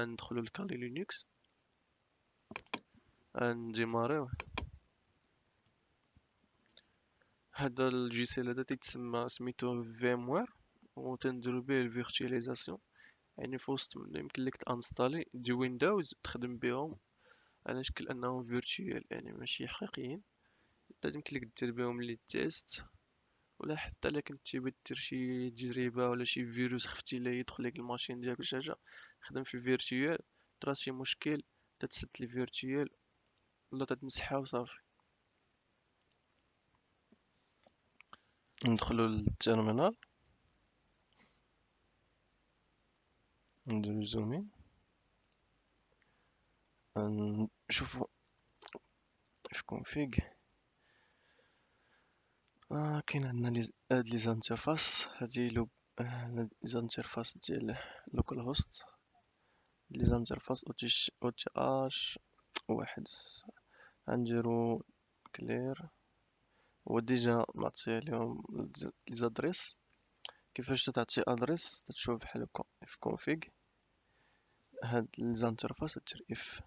ندخلو لكالي لينكس، غنديماريوه. هذا الجيسيل هذا تيتسمى سميتو فيموير، و تنديرو به الفيرتواليزاسيون. يعني في وسط منه يمكن لك تانستالي دي ويندوز تخدم بهم على شكل انهم فيرتوال، يعني ماشي حقيقيين. يمكن لك دير بهم لي تيست، ولا حتى الا كنت تبغي دير شي تجربه ولا شي فيروس خفتي لا يدخل لك الماشين ديالك ولا شي حاجه، خدم في الفيرتوال. طرا شي مشكل تتسد لي فيرتوال ولا تتمسحها وصافي. ندخلو للتيرمينال، نديرو زومين، نشوفو في كونفيغ. كاين عندنا هاد لي زانترفاس، هادي لي زانترفاس ديال لوكال هوست. لي زانترفاس او تي اش واحد، غنديرو كلير. هو ديجا معطي عليهم لي زادريس. كيفاش تعطي ادريس؟ تشوف بحال هكا في كونفيغ، هاد لي زانترفاس دير اف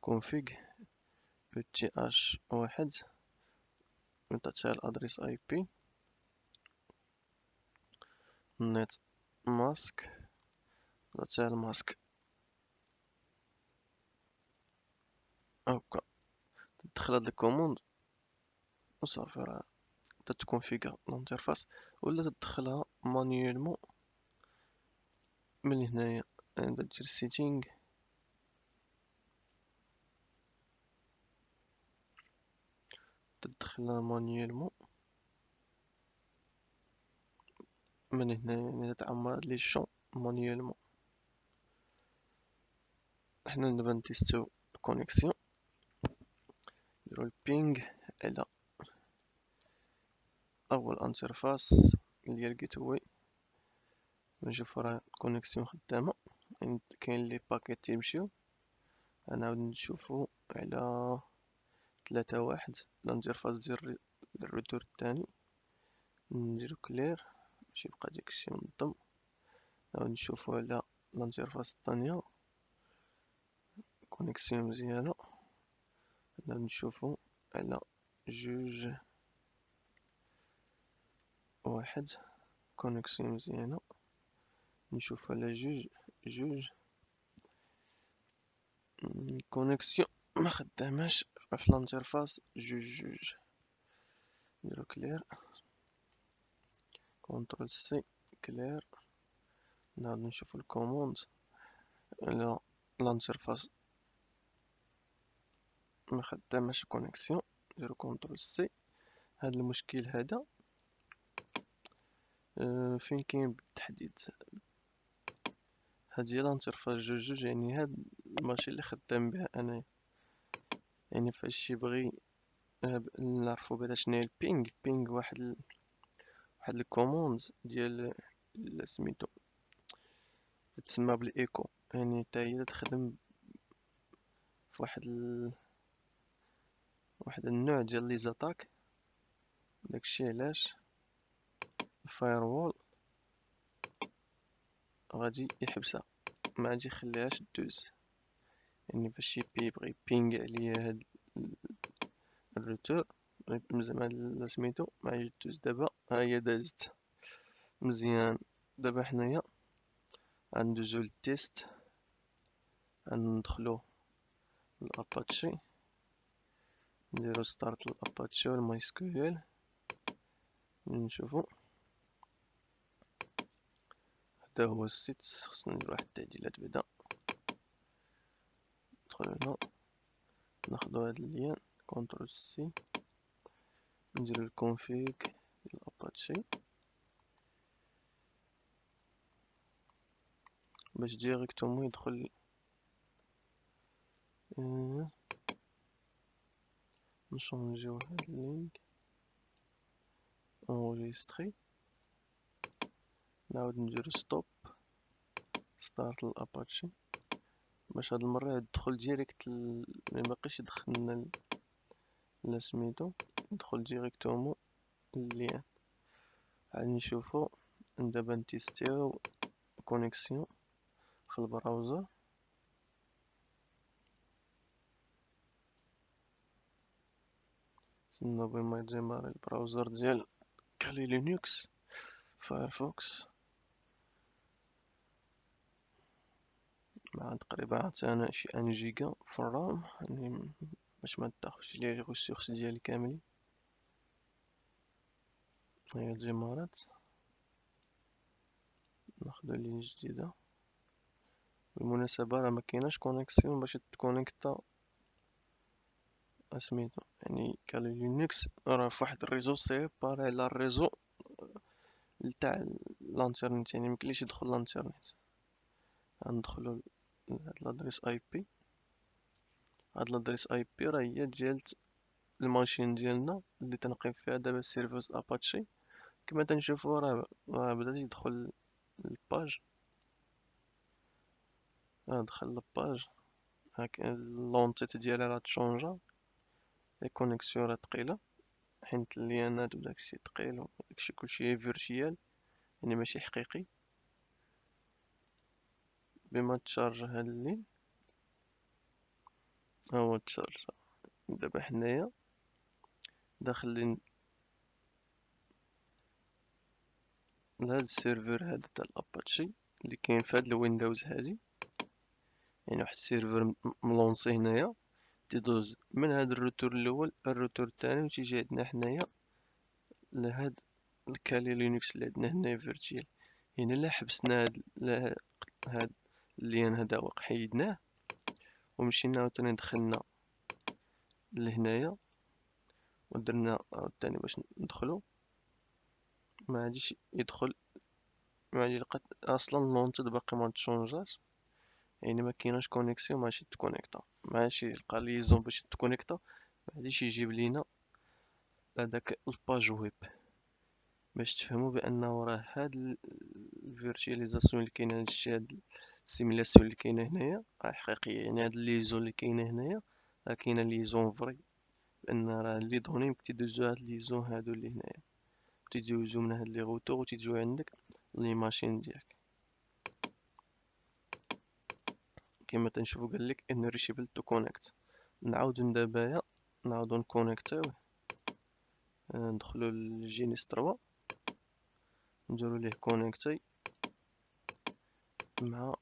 كونفيغ او تي اش واحد، تعطيها الادريس اي بي نت ماسك، تعطيها الماسك هكا. تدخل هاد الكوموند وصافي، راه تتكونفيغا الانترفاس. ولا تدخلها مانيوالمون من هنايا، دير سيتينغ، تدخلها مانيوالمون من هنايا، يعني تعمر لي الشون مانيوالمون. حنا دابا نتيستيو الكونيكسيون، نديرو البينغ على اول انترفاس اللي هي الجيت واي، نشوفو راه الكونيكسيون خدامه. يعني كاين لي باكيت تيمشيو. نعاود نشوفو على 3.1 الانترفاس ديال الروتور الثاني، نديرو كلير باش يبقى داكشي منظم. نعاود نشوفو على الانترفاس الثانية، كونيكسيون مزيانة. نعاود نشوفو على 2.1 كونيكسيون مزيانة. نشوفو على 2.2 كونيكسيون ما خداماش في الانترفاس 2.2. نديرو كلير، كونترول سي، كلير. نعاود نشوفو الكوموند على الانترفاس ما خداماش كونيكسيون، نديرو كونترول سي. هاد المشكل هذا فين كاين بالتحديد؟ هاد هي الانترفاس 2.2، يعني هاد الماشين اللي خدام بها انايا. يعني فاش يبغي نعرفو بعدا شناهي البينغ واحد الكوموند ديال سميتو تسمى بالايكو، يعني حتى هي تخدم في واحد النوع ديال لي زاتاك. داكشي علاش الفايروول غادي يحبسها، ما غادي يخليهاش دوز. يعني فاش يبغي بينغ عليا هاد الروتور زعما سميتو ما غاديش دوز. دابا ها هي دازت مزيان. دابا حنايا غندوزو للتيست، غندخلو لاباتشي، نديرو ستارت لاباتشي والماي سكيول، نشوفو. هذا هو السيت. خصنا نديرو واحد التعديلات بعدا. ندخلو هنا، ناخدو هاد اللين، كونترول سي، نديرو الكونفيغ ديال اباتشي باش ديريكتومون يدخل. نشونجيو هاد اللينك، انجستري، نعاود نديرو ستوب، ستارت لاباتشي، باش هاد المرة يدخل ديريكت ميبقيش يدخلنا لسميتو، يدخل ديريكتومون لللين. عاد نشوفو دابا نتيستيو كونيكسيون ندخل البراوزر. نستنى بين ما يديماري البراوزر ديال كالي لينكس فايرفوكس. مع تقريبا عطانا شي 1 جيجا في الرام، يعني باش ما تاخدش لي الريسورس ديالي كاملين. هي ديمارات، ناخدو لين جديدة. بالمناسبة راه مكايناش كونيكسيون باش تكونيكتا اسميتو، يعني كالي لينكس راه فواحد الريزو سيباري على الريزو تاع الانترنت، يعني ميمكنليش يدخل الانترنت. غندخلو لهاد لادريس اي بي. هاد لادريس اي بي راه هي ديالت الماشين ديالنا اللي تنقيم فيها دابا سيرفرز اباتشي. كما تنشوفو راه بدا يدخل الباج. دخل الباج، هاك اللونتيت ديالها راه تشونجا، لي كونيكسيون راه تقيلة حيت الليانات وداكشي تقيل وداكشي كلشي فيرتيال، يعني ماشي حقيقي. بما تشارج هاد اللين، ها هو تشارج. دابا حنايا داخلين لهاد السيرفر هذا تاع الاباتشي اللي كاين في هاد الويندوز هادي. يعني واحد السيرفر ملونسي هنايا، تيدوز من هاد الروتور الاول الروتور الثاني وتيجي عندنا حنايا لهاد الكالي لينكس اللي عندنا هنا فيرتيال. يعني الا حبسنا هاد اللين هذا حيدناه ومشينا عاوتاني دخلنا لهنايا ودرنا عاوتاني باش ندخلو، ما غاديش يدخل. ما غادي لقات اصلا اللونتد باقي ما تشونجاش، يعني ما كايناش كونيكسيون ماشي تكونيكتا، ماشي يلقى ليزون باش تكونيكتا. ما غاديش يجيب لينا هذاك الباج ويب. باش تفهموا بانه راه هاد الفيرتواليزاسيون اللي كاينه، هاد السيميلاسيون اللي كاينه هنايا راه حقيقيه. يعني هاد ليزون اللي كاينه هنايا راه كاينه ليزون فري، لان راه لي دوني ممكن تيدوزو هاد ليزون هادو اللي هنايا، تيدوزو من هاد لي روتور وتيجيو عندك لي ماشين ديالك. كما تنشوفو قالك enrichable to connect. نعاودو دابايا نعاودو نكونيكتيو. ندخلو لجينيس 3، نديرو ليه كونيكتي مع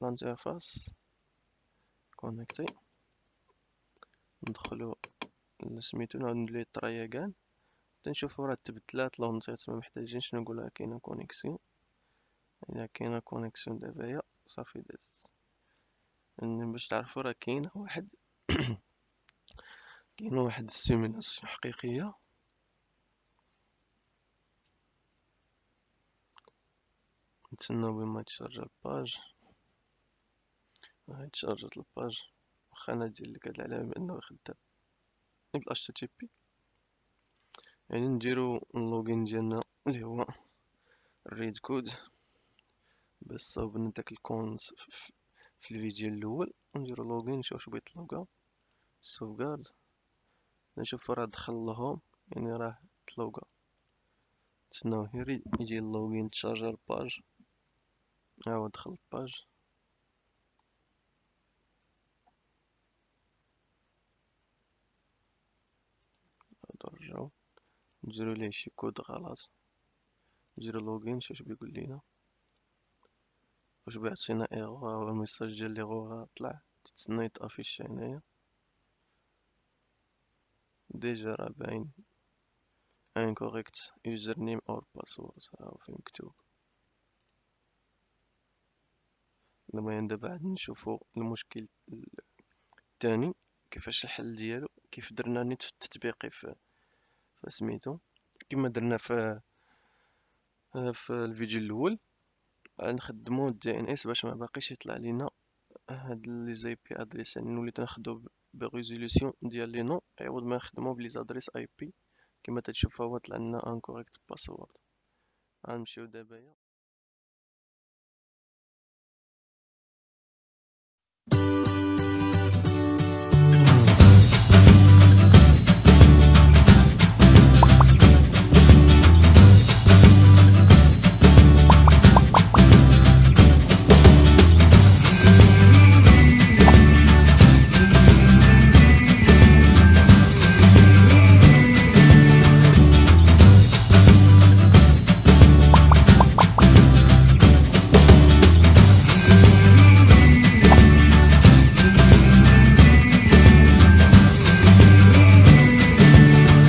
الانترفاس. كونيكتي، ندخلو لسميتو نعاودو ندير ليه ترياكان. تنشوفو راه تبدلات لونتيت، ما محتاجينش نقولها كاينه كونيكسيون. الا كاينه كونيكسيون دابايا صافي دازت. يعني باش تعرفو راه كاين واحد كاين واحد السيميلاسيون حقيقيه. نتسناو بما تشارج الباج. هاي تشارجت الباج، واخا انا دير لك هاد العلامة بانه خدام بال HTTP. يعني نديرو اللوغين ديالنا اللي هو الريد كود باش صاوبنا داك الكونت في الفيديو الاول. نديرو لوغين نشوف واش بغيت لوغا سوفغارد. نشوف راه دخل لهم، يعني راه تلوغا. نتسناو غير يجي اللوغين تشارج الباج. ها هو دخل الباج. نرجعو نديرو ليه شي كود غلط. نديرو لوغين نشوف واش بيقول لينا، واش بيعطينا ايغور او الميساج ديال ليغور طلع. تتسنى يتافيش هنايا. ديجا راه باين incorrect username or password، هاهو فين مكتوب. دابا دابا عاد نشوفو المشكل الثاني كيفاش الحل ديالو، كيف درنا نيت في التطبيقي في سميتو كما درنا في الفيديو الاول. نخدمو دي ان اس باش ما باقيش يطلع لينا هاد لي زي بي ادريس، يعني نولي ناخدو بريزوليسيون ديال لي نو عوض ما نخدمو بلي زادريس اي بي. كما تتشوفوا هو طلع لنا انكوريكت باسورد. غنمشيو دابايا